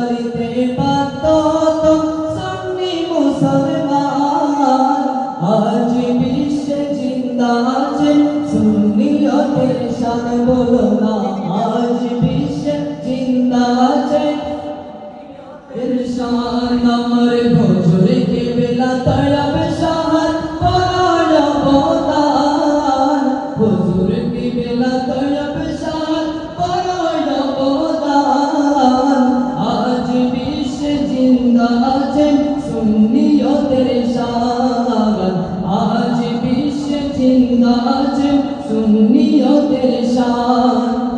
করিতে পারত তো সুন্নি মুসলমান। আজ বিশ্বে জিন্দা আছে সুন্নিয়তের শান, বলো না আজ বিশ্বে জিন্দা আছে শান। আমার হুজুর কিবলা তলব শাহাদ পরায় অবদান, হুজুর কিবলা তলব শাহাদ পরায় অবদান। আজ বিশ্বে জিন্দা আছে সুন্নিয়তের শান, আজ বিশ্বে জিন্দা আছে সুন্নিয়তের শান।